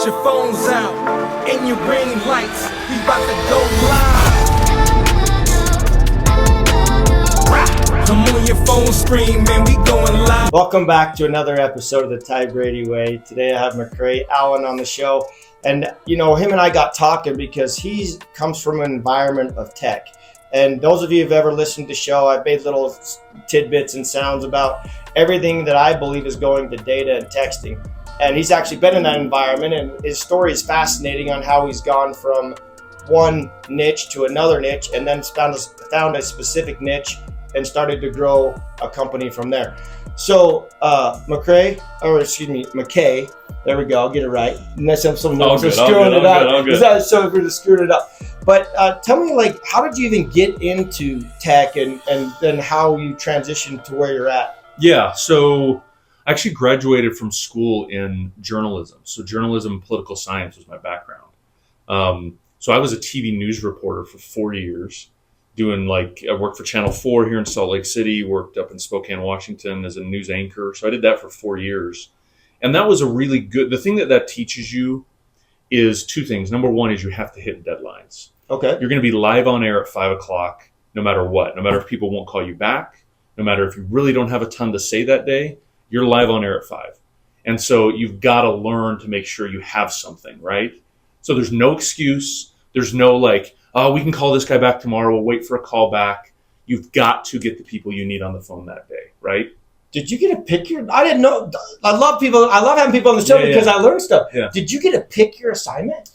your phones out and your ring lights. We about to go live. Come on your phone screen, man, we going live. Welcome back to another episode of the Ty Brady Way. Today I have McKay Allen on the show. And, him and I got talking because he comes from an environment of tech. And those of you who've ever listened to the show, I've made little tidbits and sounds about everything that I believe is going to data and texting. And he's actually been in that environment, and his story is fascinating on how he's gone from one niche to another niche and then found a specific niche and started to grow a company from there. So McKay, there we go, I'll get it right. Unless I'm screwing it up. So we're just screwing it up. But tell me, how did you even get into tech and then how you transitioned to where you're at? Yeah, so I actually graduated from school in journalism. So journalism and political science was my background. So I was a TV news reporter for 4 years, I worked for Channel 4 here in Salt Lake City, worked up in Spokane, Washington as a news anchor. So I did that for 4 years. And that was the thing that teaches you is two things. Number one is you have to hit deadlines. Okay. You're going to be live on air at 5 o'clock, no matter what. No matter if people won't call you back, no matter if you really don't have a ton to say that day, you're live on air at 5. And so you've got to learn to make sure you have something, right? So there's no excuse. There's no we can call this guy back tomorrow. We'll wait for a call back. You've got to get the people you need on the phone that day, right? Did you get to pick I didn't know. I love having people on the show because I learn stuff. Yeah. Did you get to pick your assignment?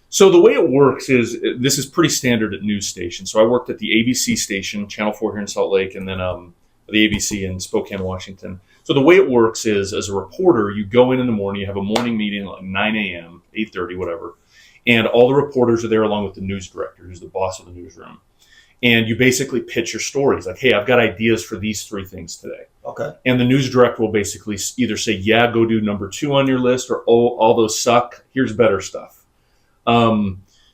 So the way it works is, this is pretty standard at news stations. So I worked at the ABC station, Channel 4 here in Salt Lake, and then the ABC in Spokane, Washington. So the way it works is, as a reporter, you go in the morning, you have a morning meeting at 9 a.m., 8:30, whatever, and all the reporters are there along with the news director, who's the boss of the newsroom. And you basically pitch your stories, hey, I've got ideas for these 3 things today. Okay. And the news director will basically either say, yeah, go do number 2 on your list, or, oh, all those suck, here's better stuff.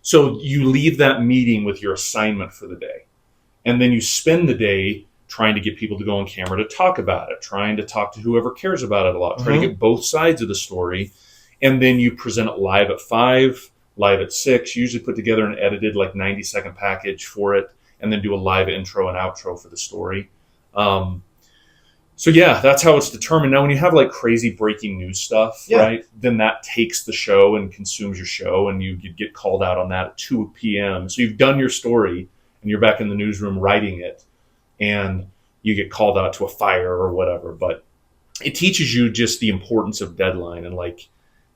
So you leave that meeting with your assignment for the day. And then you spend the day trying to get people to go on camera to talk about it, trying to talk to whoever cares about it a lot, trying to get both sides of the story. And then you present it live at 5, live at 6, usually put together an edited 90-second package for it, and then do a live intro and outro for the story. So yeah, that's how it's determined. Now, when you have crazy breaking news stuff, right, then that takes the show and consumes your show, and you get called out on that at 2 p.m. So you've done your story, and you're back in the newsroom writing it, and you get called out to a fire or whatever. But it teaches you just the importance of deadline and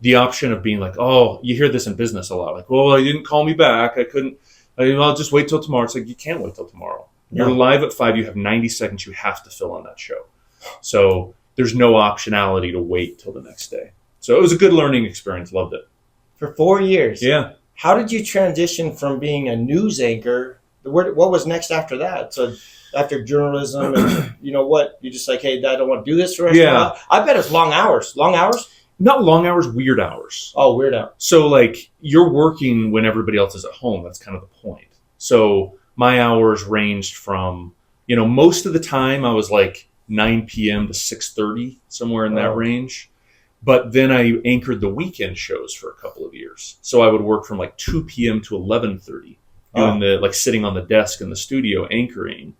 the option of being oh, you hear this in business a lot. Well, you didn't call me back. I couldn't. I'll just wait till tomorrow. It's you can't wait till tomorrow. You're live at 5. You have 90 seconds you have to fill on that show. So there's no optionality to wait till the next day. So it was a good learning experience. Loved it. For 4 years. Yeah. How did you transition from being a news anchor? What was next after that? So after journalism, and what? You just hey, I don't want to do this for the rest of my life? I bet it's long hours. Long hours? Not long hours, weird hours. Oh, weird hours. So you're working when everybody else is at home. That's kind of the point. So my hours ranged from, most of the time I was 9 p.m. to 6:30, somewhere in that range. But then I anchored the weekend shows for a couple of years. So I would work from 2 p.m. to 11:30, doing sitting on the desk in the studio anchoring.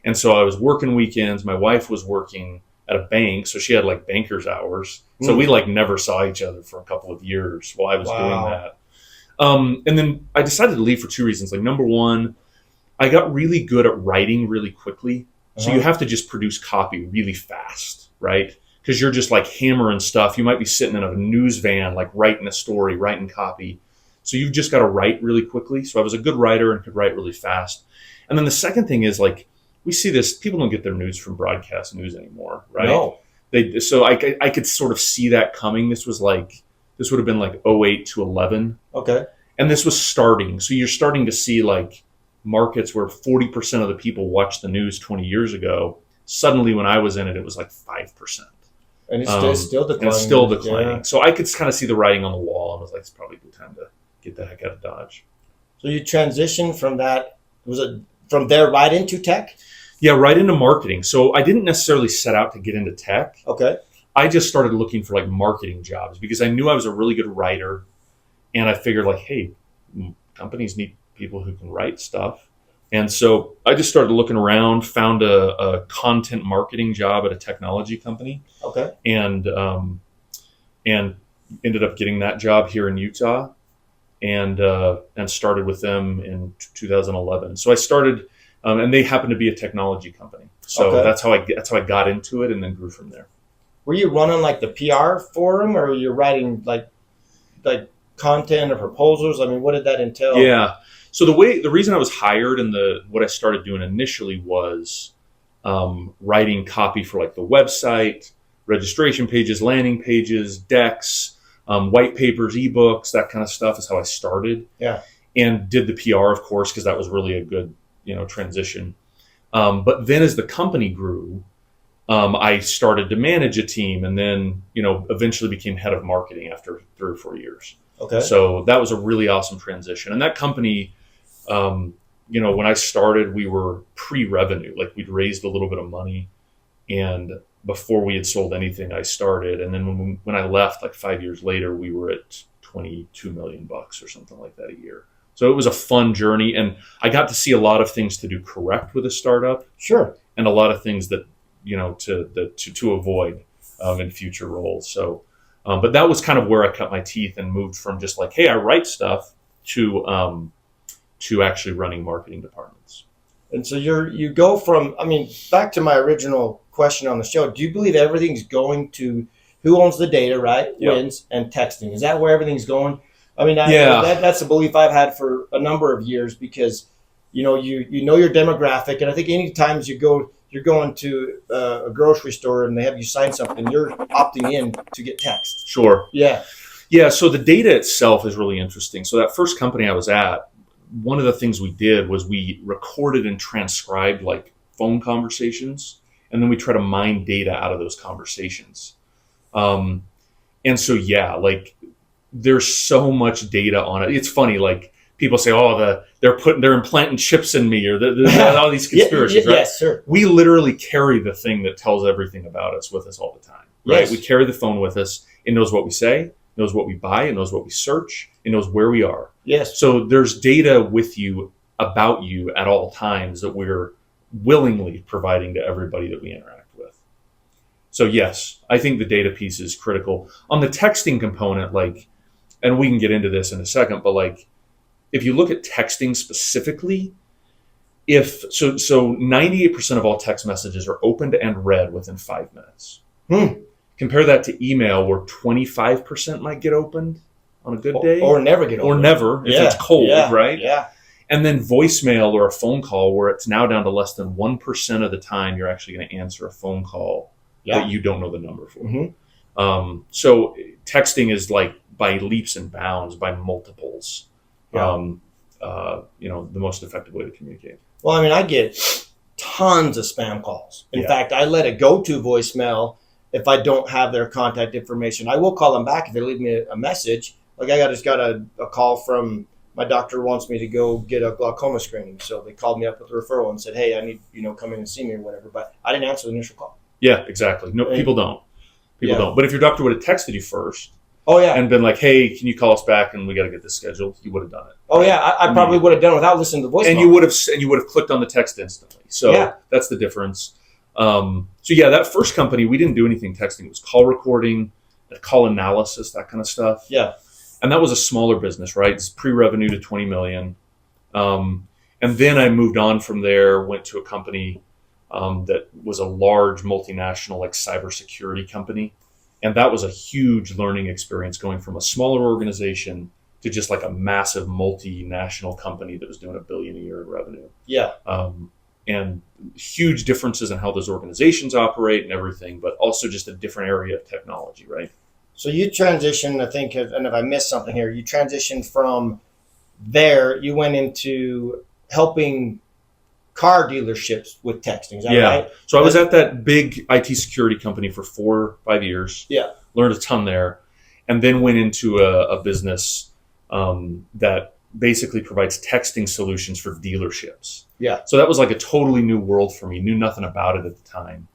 And so I was working weekends. My wife was working at a bank, so she had banker's hours. So we never saw each other for a couple of years while I was doing that. And then I decided to leave for 2 reasons. Number one, I got really good at writing really quickly. So you have to just produce copy really fast, right? Because you're just hammering stuff. You might be sitting in a news van, writing a story, writing copy. So you've just got to write really quickly. So I was a good writer and could write really fast. And then the second thing is we see this, people don't get their news from broadcast news anymore, right? No. So I could sort of see that coming. This would have been 08 to 11. Okay. And this was starting. So you're starting to see markets where 40% of the people watched the news 20 years ago. Suddenly when I was in it, it was 5%. And it's still declining. And it's still declining. Yeah. So I could kind of see the writing on the wall. I was it's probably a good time to get the heck out of Dodge. So you transitioned from that, was it from there right into tech? Yeah, right into marketing. So I didn't necessarily set out to get into tech. Okay. I just started looking for marketing jobs because I knew I was a really good writer. And I figured like, hey, companies need people who can write stuff. And so I just started looking around, found a content marketing job at a technology company. Okay. And ended up getting that job here in Utah, and started with them in 2011. So I started, and they happened to be a technology company. So Okay. that's how I got into it, and then grew from there. Were you running like the PR for them, or were you writing like content or proposals? I mean, what did that entail? Yeah. So the reason I was hired and what I started doing initially was writing copy for like the website, registration pages, landing pages, decks, white papers, ebooks, that kind of stuff is how I started. Yeah. And did the PR, of course, because that was really a good, transition. But then as the company grew, I started to manage a team, and then, eventually became head of marketing after 3 or 4 years. Okay. So that was a really awesome transition. And that company, when I started, we were pre-revenue, like we'd raised a little bit of money, and before we had sold anything, I started. And then when I left, like 5 years later, we were at $22 million or something like that a year. So it was a fun journey, and I got to see a lot of things to do correct with a startup. Sure. And a lot of things that, to avoid in future roles. So, but that was kind of where I cut my teeth and moved from just like, hey, I write stuff to actually running marketing departments. And so you go from, back to my original question on the show. Do you believe everything's going to who owns the data, right? Yep. Wins, and texting. Is that where everything's going? That's a belief I've had for a number of years, because you know your demographic, and I think any times you're going to a grocery store and they have you sign something, you're opting in to get text. Sure. Yeah. Yeah. So the data itself is really interesting. So that first company I was at, one of the things we did was we recorded and transcribed like phone conversations, and then we try to mine data out of those conversations. And so, like there's so much data on it. It's funny, like people say, oh, they're implanting chips in me, or all these conspiracies, right? Yes, sir. We literally carry the thing that tells everything about us with us all the time, right? Yes. We carry the phone with us. It knows what we say, knows what we buy, it knows what we search, it knows where we are. Yes. So there's data with you, about you at all times, that we're willingly providing to everybody that we interact with. So yes, I think the data piece is critical. On the texting component, and we can get into this in a second, but if you look at texting specifically, so 98% of all text messages are opened and read within 5 minutes. Compare that to email, where 25% might get opened on a good day, or never get opened, or never if it's cold, right? Yeah. And then voicemail or a phone call, where it's now down to less than 1% of the time you're actually going to answer a phone call that you don't know the number for. Mm-hmm. So texting is by leaps and bounds, by multiples, the most effective way to communicate. Well, I get tons of spam calls. In fact, I let it go to voicemail if I don't have their contact information. I will call them back if they leave me a message. Like I just got a call from my doctor, wants me to go get a glaucoma screening. So they called me up with a referral and said, hey, I need, come in and see me or whatever. But I didn't answer the initial call. Yeah, exactly. No, people don't. People don't. But if your doctor would have texted you first, and been like, hey, can you call us back and we got to get this scheduled, you would have done it. Oh, yeah. I probably would have done it without listening to the voicemail. And you would have clicked on the text instantly. So that's the difference. That first company, we didn't do anything texting. It was call recording, call analysis, that kind of stuff. Yeah. And that was a smaller business, right? It's pre-revenue to 20 million. And then I moved on from there, went to a company that was a large multinational, cybersecurity company. And that was a huge learning experience, going from a smaller organization to just a massive multinational company that was doing $1 billion a year in revenue. Yeah. And huge differences in how those organizations operate and everything, but also just a different area of technology, right? So you transitioned, I think, and if I missed something here, you transitioned from there, you went into helping car dealerships with texting. Is that right? So I was at that big IT security company for 4 or 5 years. Yeah. Learned a ton there, and then went into a business that basically provides texting solutions for dealerships. Yeah. So that was a totally new world for me. Knew nothing about it at the time.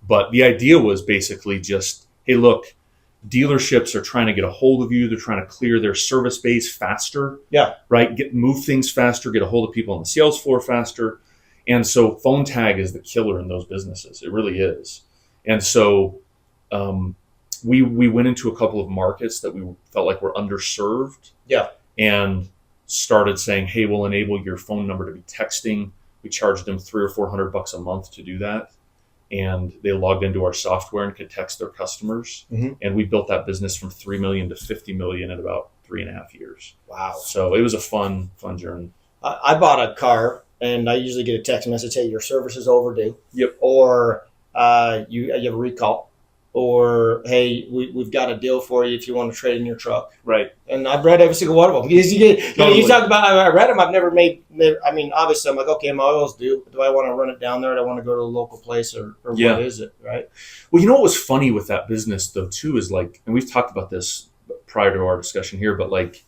But the idea was basically just, hey, look, dealerships are trying to get a hold of you. They're trying to clear their service base faster. Yeah. Right. Move things faster, get a hold of people on the sales floor faster. And so phone tag is the killer in those businesses. It really is. And so we went into a couple of markets that we felt like were underserved. Yeah. And started saying, hey, we'll enable your phone number to be texting. We charged them $300 or $400 a month to do that. And they logged into our software and could text their customers. Mm-hmm. And we built that business from 3 million to 50 million in about 3.5 years. Wow. So it was a fun journey. I bought a car, and I usually get a text message, hey, your service is overdue. Yep. Or you have a recall. Or, hey, we've got a deal for you if you want to trade in your truck. Right. And I've read every single one of them. You talk about, I read them, I've never obviously I'm like, okay, my oil's due. Do I want to run it down there? Or do I want to go to a local place or Yeah. what is it, right? Well, you know what was funny with that business, though, too, is like, and we've talked about this prior to our discussion here, but like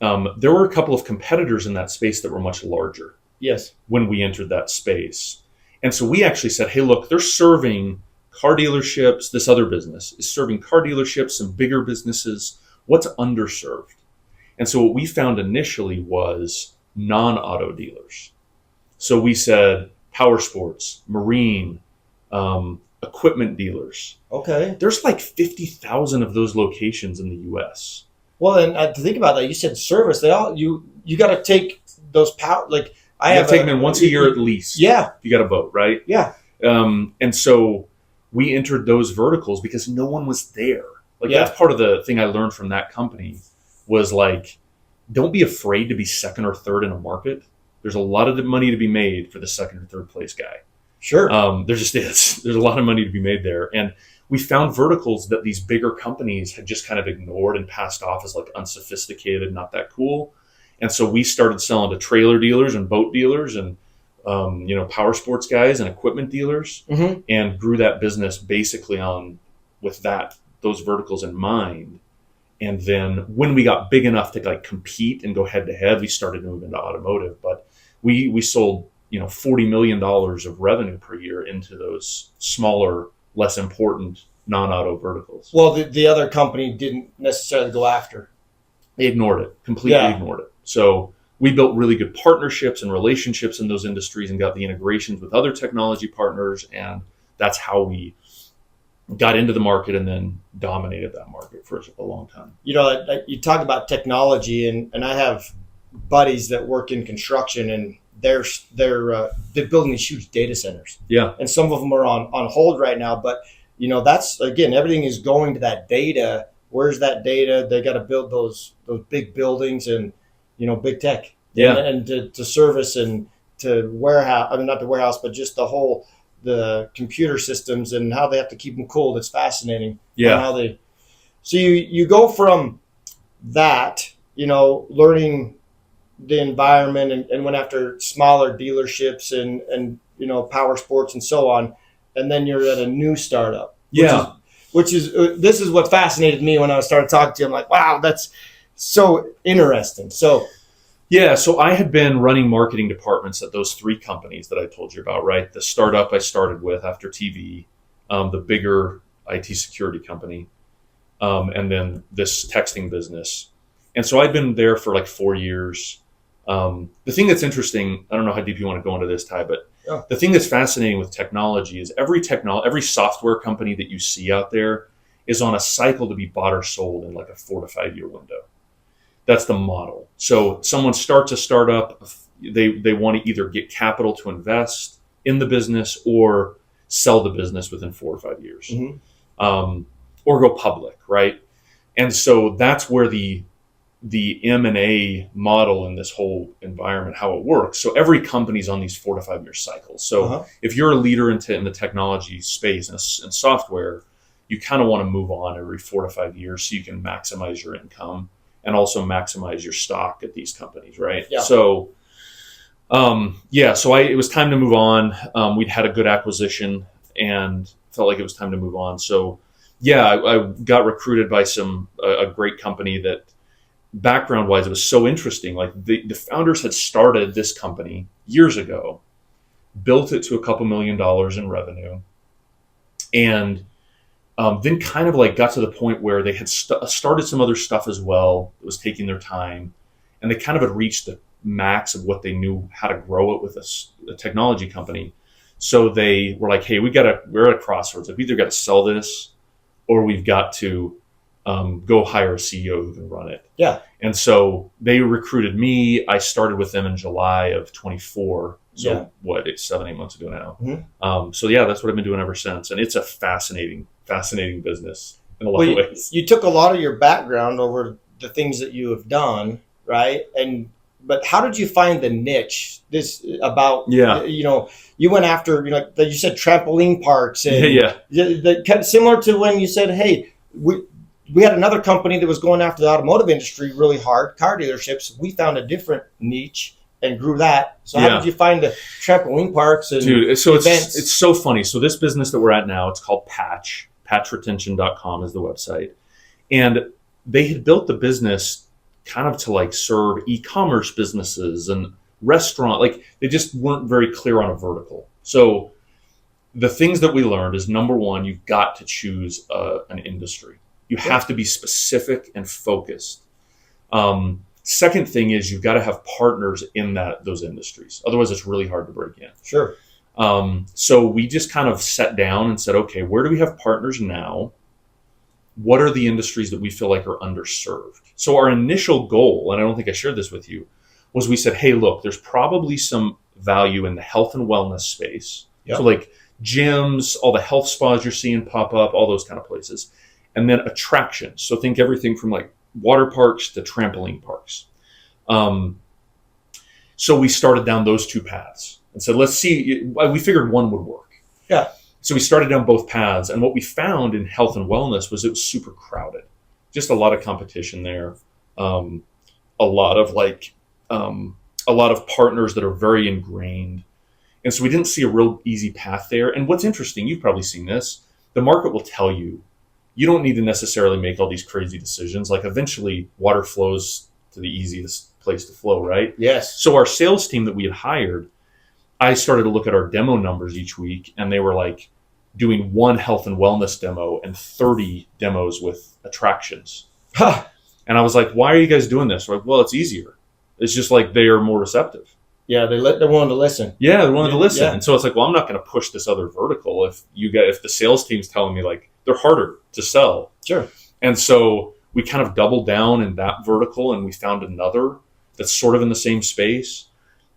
there were a couple of competitors in that space that were much larger. Yes. When we entered that space. And so we actually said, hey, look, they're serving car dealerships. This other business is serving car dealerships, some bigger businesses. What's underserved? And so what we found initially was non-auto dealers. So we said power sports, marine, equipment dealers. Okay. There's like 50,000 of those locations in the U.S. Well, and to think about that, you said service. You got to take those power. Like I You have have to take them in once a year at least. Yeah. You got to vote, right? Yeah. And so we entered those verticals because no one was there. Like that's part of the thing I learned from that company was like, don't be afraid to be second or third in a market. There's a lot of money to be made for the second or third place guy. Sure. There just is. There's a lot of money to be made there. And we found verticals that these bigger companies had just kind of ignored and passed off as like unsophisticated, not that cool. And so we started selling to trailer dealers and boat dealers and power sports guys and equipment dealers, mm-hmm. and grew that business basically with those verticals in mind. And then when we got big enough to like compete and go head to head, we started to move into automotive. But we sold $40 million of revenue per year into those smaller, less important non-auto verticals. Well, the other company didn't necessarily go after. They ignored it, completely ignored it. So we built really good partnerships and relationships in those industries and got the integrations with other technology partners. And that's how we got into the market and then dominated that market for a long time. You talk about technology, and I have buddies that work in construction, and they're building these huge data centers. Yeah. And some of them are on hold right now. But, that's, again, everything is going to that data. Where's that data? They got to build those big buildings and, big tech. Yeah. And to service and to warehouse, not the warehouse, but just the computer systems and how they have to keep them cool. It's fascinating. Yeah. So you go from that, learning the environment and went after smaller dealerships and power sports and so on. And then you're at a new startup. Which is this is what fascinated me when I started talking to you. I'm like, wow, that's so interesting. So I had been running marketing departments at those three companies that I told you about, right? The startup I started with after TV, the bigger IT security company, and then this texting business. And so I'd been there for like 4 years. The thing that's interesting, I don't know how deep you want to go into this, Ty, but the thing that's fascinating with technology is every software company that you see out there is on a cycle to be bought or sold in like a 4 to 5 year window. That's the model. So someone starts a startup, they want to either get capital to invest in the business or sell the business within 4 or 5 years, mm-hmm. Or go public, right? And so that's where the M&A model in this whole environment, how it works. So every company's on these 4 to 5 year cycles. So if you're a leader in the technology space and software, you kind of want to move on every 4 to 5 years so you can maximize your income and also maximize your stock at these companies, right? Yeah. So, it was time to move on. We'd had a good acquisition and felt like it was time to move on. So, I got recruited by a great company that, background-wise, it was so interesting. Like the founders had started this company years ago, built it to $2 million in revenue, and then kind of like got to the point where they had started some other stuff as well. It was taking their time, and they kind of had reached the max of what they knew how to grow it with a technology company. So they were like, hey, we're at a crossroads. We've either got to sell this or we've got to go hire a CEO who can run it. Yeah. And so they recruited me. I started with them in July of 24. So it's 7-8 months ago now. Mm-hmm. So yeah, that's what I've been doing ever since. And it's a fascinating business in a lot of ways. You took a lot of your background over the things that you have done, right? But how did you find the niche? You went after, you said trampoline parks and similar to when you said, hey, we had another company that was going after the automotive industry really hard, car dealerships. We found a different niche and grew that. So how did you find the trampoline parks and events? It's so funny. So this business that we're at now, it's called Patch. Patchretention.com is the website. And they had built the business kind of to like serve e-commerce businesses and restaurant. Like they just weren't very clear on a vertical. So the things that we learned is, number one, you've got to choose an industry. You have to be specific and focused. Second thing is you've got to have partners in those industries. Otherwise, it's really hard to break in. Sure. So we just kind of sat down and said, okay, where do we have partners now? What are the industries that we feel like are underserved? So our initial goal, and I don't think I shared this with you, was we said, hey, look, there's probably some value in the health and wellness space. Yep. So like gyms, all the health spas you're seeing pop up, all those kind of places. And then attractions. So think everything from like water parks to trampoline parks. So we started down those two paths and said, let's see, we figured one would work. Yeah. So we started down both paths. And what we found in health and wellness was it was super crowded. Just a lot of competition there. A lot of partners that are very ingrained. And so we didn't see a real easy path there. And what's interesting, you've probably seen this, the market will tell you, you don't need to necessarily make all these crazy decisions. Like eventually water flows to the easiest place to flow, right? Yes. So our sales team that we had hired, I started to look at our demo numbers each week, and they were like doing one health and wellness demo and 30 demos with attractions. And I was like, why are you guys doing this? We're like, well, it's easier. It's just like they are more receptive. Yeah, they're willing to listen. Yeah, they're willing to listen. Yeah. And so it's like, well, I'm not going to push this other vertical if the sales team's telling me like they're harder to sell. Sure. And so we kind of doubled down in that vertical, and we found another that's sort of in the same space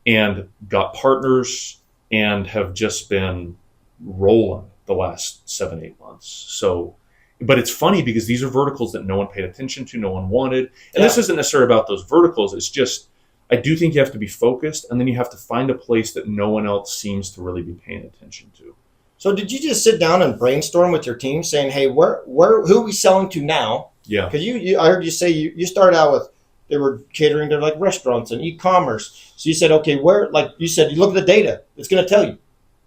and got partners and have just been rolling the last 7-8 months. So, but it's funny because these are verticals that no one paid attention to, no one wanted. And this isn't necessarily about those verticals. It's just, I do think you have to be focused, and then you have to find a place that no one else seems to really be paying attention to. So did you just sit down and brainstorm with your team saying, hey, who are we selling to now? Yeah. Because I heard you say you started out with, they were catering to like restaurants and e-commerce. So you said, okay, you look at the data. It's going to tell you.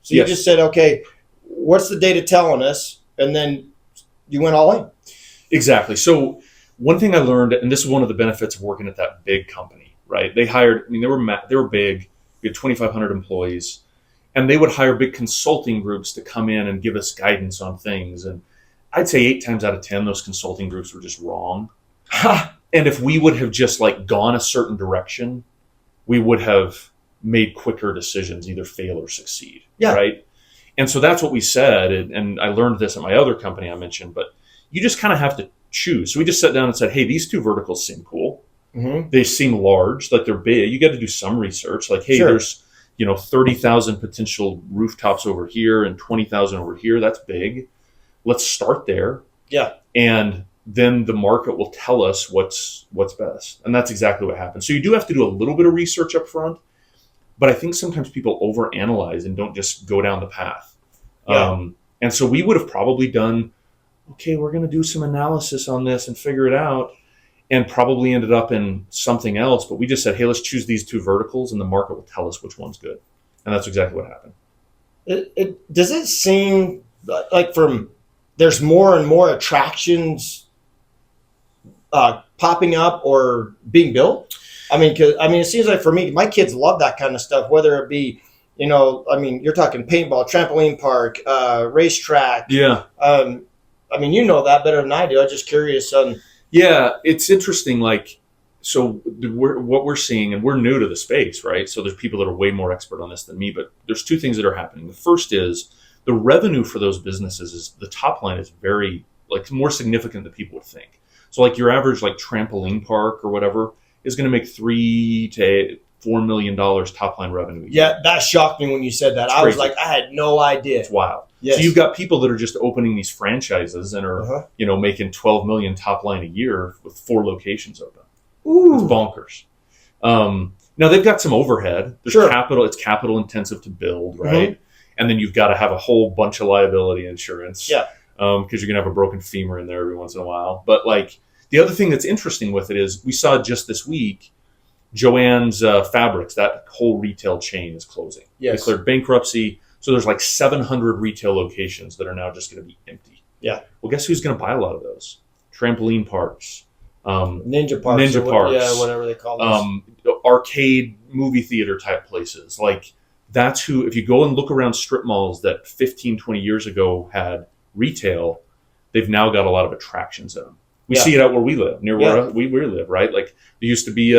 So you just said, okay, what's the data telling us? And then you went all in. Exactly. So one thing I learned, and this is one of the benefits of working at that big company, right? They hired, they were big. We had 2,500 employees. And they would hire big consulting groups to come in and give us guidance on things. And I'd say 8 times out of 10, those consulting groups were just wrong. And if we would have just like gone a certain direction, we would have made quicker decisions, either fail or succeed. Yeah. Right. And so that's what we said. And I learned this at my other company I mentioned, but you just kind of have to choose. So we just sat down and said, hey, these two verticals seem cool. Mm-hmm. They seem large, like they're big. You got to do some research. Like, hey, there's 30,000 potential rooftops over here and 20,000 over here. That's big. Let's start there. Yeah. And then the market will tell us what's best. And that's exactly what happened. So you do have to do a little bit of research up front, but I think sometimes people overanalyze and don't just go down the path. Yeah. And so we would have probably done, okay, we're going to do some analysis on this and figure it out, and probably ended up in something else. But we just said, hey, let's choose these two verticals and the market will tell us which one's good. And that's exactly what happened. Does it seem like there's more and more attractions popping up or being built? It seems like for me, my kids love that kind of stuff, whether it be, you're talking paintball, trampoline park, racetrack. Yeah. I mean, you know that better than I do. I'm just curious on. Yeah, it's interesting. Like, so what we're seeing, and we're new to the space, right? So there's people that are way more expert on this than me, but there's two things that are happening. The first is the revenue for those businesses is the top line is very like more significant than people would think. So like your average like trampoline park or whatever is going to make $3 to $4 million top line revenue. Yeah, that shocked me when you said that. I was like, I had no idea. It's wild. Yes. So you've got people that are just opening these franchises and are making 12 million top line a year with 4 locations open. Ooh. It's bonkers. Now they've got some overhead. There's capital. It's capital intensive to build, right? And then you've got to have a whole bunch of liability insurance. Yeah. Because you're gonna have a broken femur in there every once in a while. But like the other thing that's interesting with it is we saw just this week, Joann's Fabrics, that whole retail chain is closing. Yes. They cleared bankruptcy. So there's like 700 retail locations that are now just going to be empty. Yeah. Well, guess who's going to buy a lot of those? Trampoline parks. Ninja parks. Ninja parks. Yeah, whatever they call those. Arcade movie theater type places. Like that's who, if you go and look around strip malls that 15, 20 years ago had retail, they've now got a lot of attractions in them. We see it out where we live, near where we live, right? Like there used to be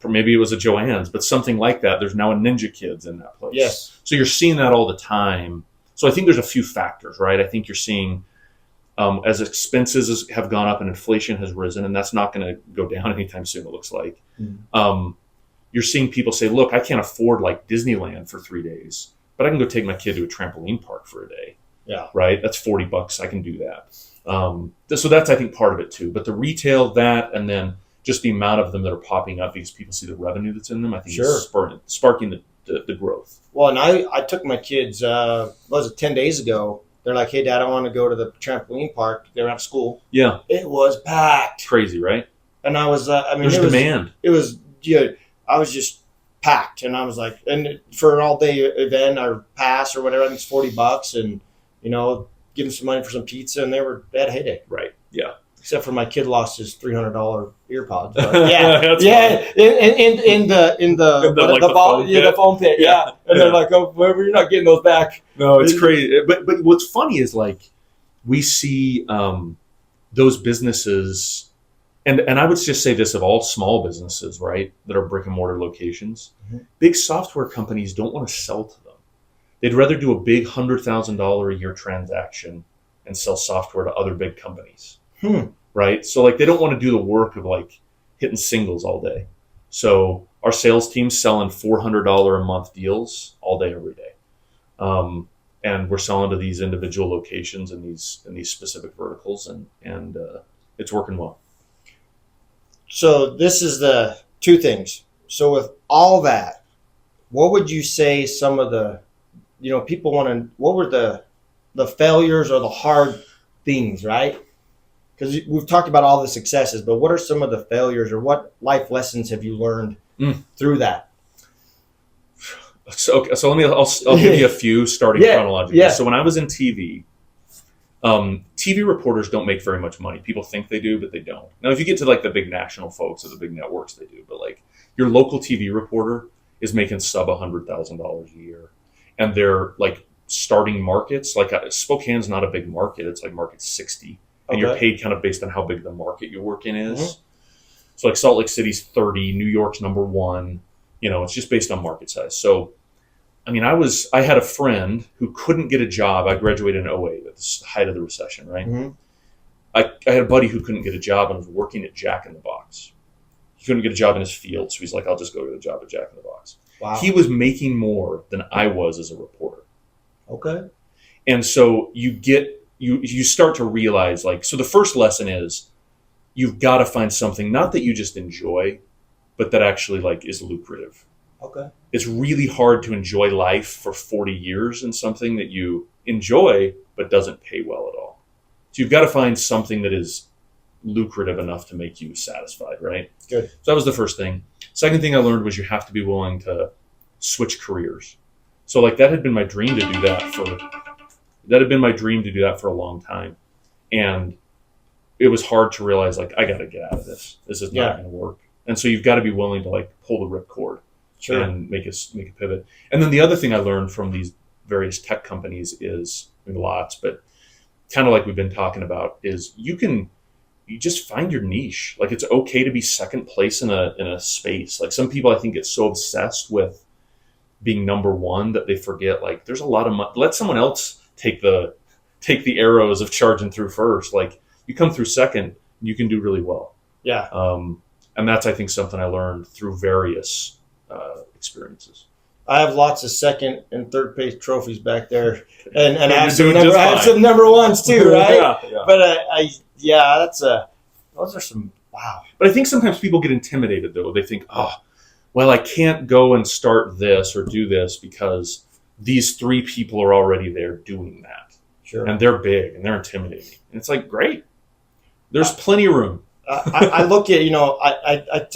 maybe it was a Joann's, but something like that. There's now a Ninja Kids in that place. Yes. So you're seeing that all the time. So I think there's a few factors, right? I think you're seeing as expenses have gone up and inflation has risen, and that's not going to go down anytime soon, it looks like. You're seeing people say, look, I can't afford like Disneyland for 3 days, but I can go take my kid to a trampoline park for a day. Yeah. Right? That's $40. I can do that. So that's, I think, part of it too. But the retail, that, and then just the amount of them that are popping up because people see the revenue that's in them, I think is sparking the growth. Well, and I took my kids, 10 days ago. They're like, hey, Dad, I want to go to the trampoline park. They were out of school. Yeah. It was packed. Crazy, right? And I was, there's demand. It was, I was just packed. And I was like, and for an all day event or pass or whatever, I think it's $40 and, give them some money for some pizza. And they had a heyday. Right. Yeah. Except for my kid lost his $300 ear pods. But That's in the foam pit. Yeah. And they're like, oh, well, you're not getting those back. No, it's crazy. But what's funny is like we see those businesses, and I would just say this of all small businesses, right, that are brick and mortar locations, big software companies don't want to sell to them. They'd rather do a big $100,000 a year transaction and sell software to other big companies. Right? So like they don't want to do the work of like hitting singles all day. So our sales team's selling $400 a month deals all day, every day. And we're selling to these individual locations and these specific verticals and it's working well. So this is the two things. So with all that, what would you say some of the, people what were the failures or the hard things, right? Because we've talked about all the successes, but what are some of the failures or what life lessons have you learned through that? So I'll give you a few starting chronologically. Yeah. So when I was in TV, TV reporters don't make very much money. People think they do, but they don't. Now, if you get to like the big national folks or the big networks, they do. But like your local TV reporter is making sub $100,000 a year, and they're like starting markets. Like Spokane's not a big market; it's like market 60. And you're paid kind of based on how big the market you work in is. So like Salt Lake City's 30, New York's number 1. It's just based on market size. So, I mean, I had a friend who couldn't get a job. I graduated in 08 at the height of the recession, right? I had a buddy who couldn't get a job and was working at Jack in the Box. He couldn't get a job in his field, so he's like, I'll just go get a job at Jack in the Box. Wow. He was making more than I was as a reporter. Okay. And so you start to realize, like, so the first lesson is you've got to find something, not that you just enjoy, but that actually like is lucrative. Okay. It's really hard to enjoy life for 40 years in something that you enjoy, but doesn't pay well at all. So you've got to find something that is lucrative enough to make you satisfied, right? Good. So that was the first thing. Second thing I learned was you have to be willing to switch careers. So like that had been my dream to do that for a long time. And it was hard to realize, like, I got to get out of this. This is not going to work. And so you've got to be willing to like pull the ripcord and make a pivot. And then the other thing I learned from these various tech companies is, lots, but kind of like we've been talking about, is you just find your niche. Like, it's okay to be second place in a space. Like, some people I think get so obsessed with being number one that they forget, like, there's a lot of money. Let someone else take the arrows of charging through first. Like, you come through second, you can do really well. Yeah. And that's, I think, something I learned through various experiences. I have lots of second and third place trophies back there, and I have some number ones too, right? Yeah. But those are some wow. But I think sometimes people get intimidated, though. They think, oh, well, I can't go and start this or do this because these 3 people are already there doing that. Sure. And they're big and they're intimidating. And it's like, great. There's plenty of room. I look at,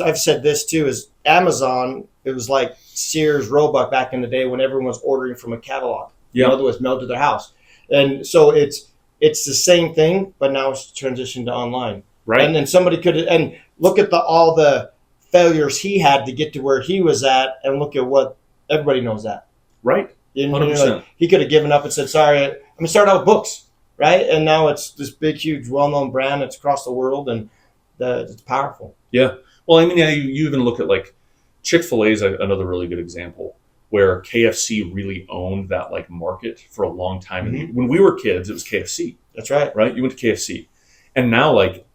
I've said this too, is Amazon, it was like Sears, Roebuck back in the day when everyone was ordering from a catalog. Yeah. That was mailed to their house. And so it's the same thing, but now it's transitioned to online. Right. And then somebody and look at all the failures he had to get to where he was at, and look at what everybody knows that. Right. 100%. He could have given up and said, sorry, I'm going to start out with books. Right. And now it's this big, huge, well-known brand that's across the world, and it's powerful. Yeah. Well, I mean, you even look at, like, Chick-fil-A is another really good example where KFC really owned that, like, market for a long time. Mm-hmm. And when we were kids, it was KFC. That's right. Right? You went to KFC. And now, like,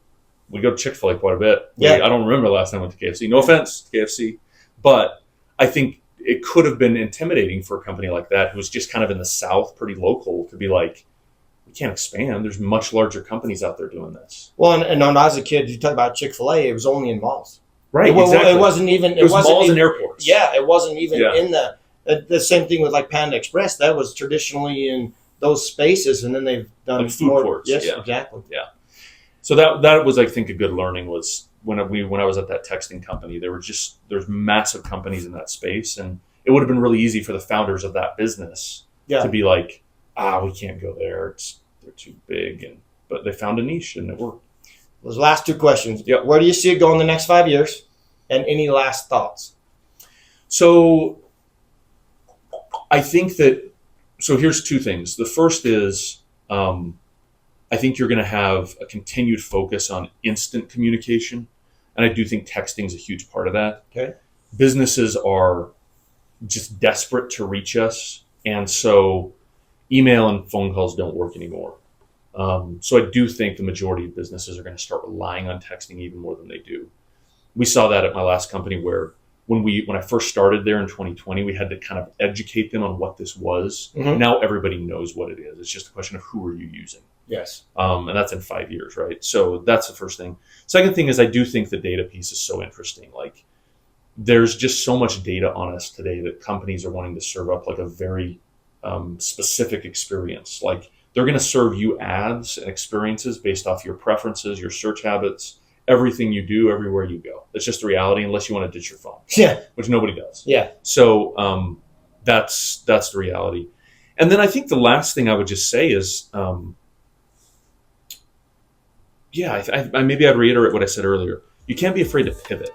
we go to Chick-fil-A quite a bit. Yeah. I don't remember the last time I went to KFC. No offense to KFC. But I think it could have been intimidating for a company like that who was just kind of in the South, pretty local, to be like, we can't expand. There's much larger companies out there doing this. Well, and when I was a kid, you talk about Chick-fil-A, it was only in malls. Right, exactly. It wasn't even... It was malls and airports. Yeah, it wasn't even in the same thing with, like, Panda Express. That was traditionally in those spaces, and then they've done like food courts. Yes, yeah. Exactly. Yeah. So that was, I think, a good learning was when I was at that texting company. There's massive companies in that space, and it would have been really easy for the founders of that business to be like, we can't go there. They're too big, but they found a niche and it worked. Those last 2 questions. Yep. Where do you see it going the next 5 years? And any last thoughts? So I think here's 2 things. The first is, I think you're going to have a continued focus on instant communication. And I do think texting is a huge part of that. Okay. Businesses are just desperate to reach us. And so email and phone calls don't work anymore. So I do think the majority of businesses are going to start relying on texting even more than they do. We saw that at my last company where when I first started there in 2020, we had to kind of educate them on what this was. Mm-hmm. Now everybody knows what it is. It's just a question of who are you using. Yes. And that's in 5 years, right? So that's the first thing. Second thing is I do think the data piece is so interesting. Like, there's just so much data on us today that companies are wanting to serve up like a very specific experience. Like, they're going to serve you ads and experiences based off your preferences, your search habits, everything you do, everywhere you go. That's just the reality, unless you want to ditch your phone. Yeah. Which nobody does. Yeah. So that's the reality. And then I think the last thing I would just say is, maybe I'd reiterate what I said earlier. You can't be afraid to pivot,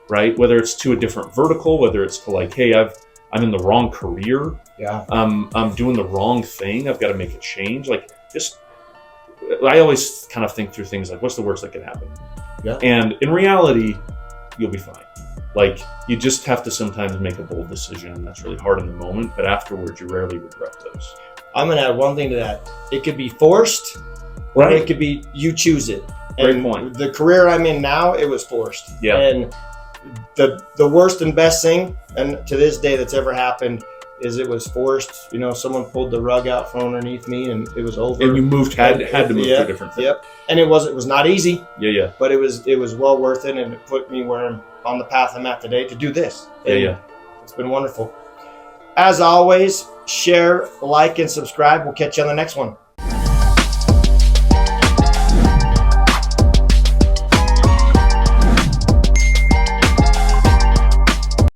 right? Whether it's to a different vertical, whether it's to like, hey, I'm in the wrong career. Yeah. I'm doing the wrong thing. I've got to make a change. Like, I always kind of think through things like, what's the worst that could happen? Yeah. And in reality, you'll be fine. Like, you just have to sometimes make a bold decision, and that's really hard in the moment, but afterwards you rarely regret those. I'm going to add one thing to that. It could be forced, right? Or it could be you choose it. Great point. The career I'm in now, it was forced. Yeah. And the worst and best thing, and to this day that's ever happened, is it was forced. Someone pulled the rug out from underneath me, and it was over. And you had to move to a different thing. Yep. And it was not easy. Yeah. But it was well worth it, and it put me where I'm on the path I'm at today to do this. Yeah. It's been wonderful. As always, share, like, and subscribe. We'll catch you on the next one.